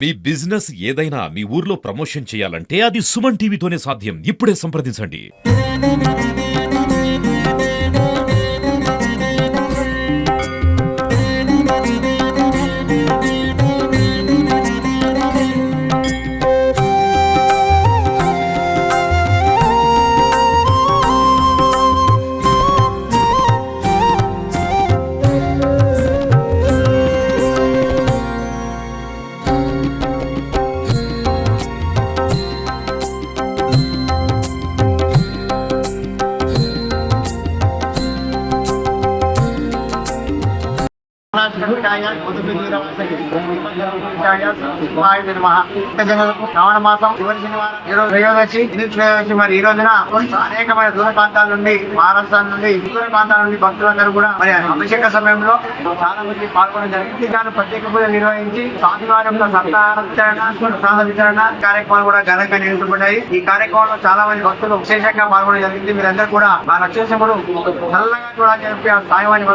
మీ business ఏదైనా మీ ఊర్లో promotion చేయాలంటే అది సుమన్ టీవీతోనే సాధ్యం. ఇప్పుడే సంప్రదించండి. శ్రావణ మాసం చివరి శనివారం త్రయోదశి మరి ఈ రోజున అనేకమైన దూర ప్రాంతాల నుండి, మహారాష్ట్ర నుండి, దూర ప్రాంతాల నుండి భక్తులందరూ కూడా మరి అభిషేక సమయంలో చాలా మంది పాల్గొనడం జరిగింది. దాని ప్రత్యేక పూజ నిర్వహించి స్వామివారంలో సప్తాహార వితరణ, ప్రసాద వితరణ కార్యక్రమాలు కూడా ఘనంగా నిర్వహించబడ్డాయి. ఈ కార్యక్రమంలో చాలా మంది భక్తులు విశేషంగా పాల్గొనడం జరిగింది. మీరందరూ కూడా మా లక్ష్మణుడు చల్లగా చూడాలని చెప్పి ఆ సాయవాణి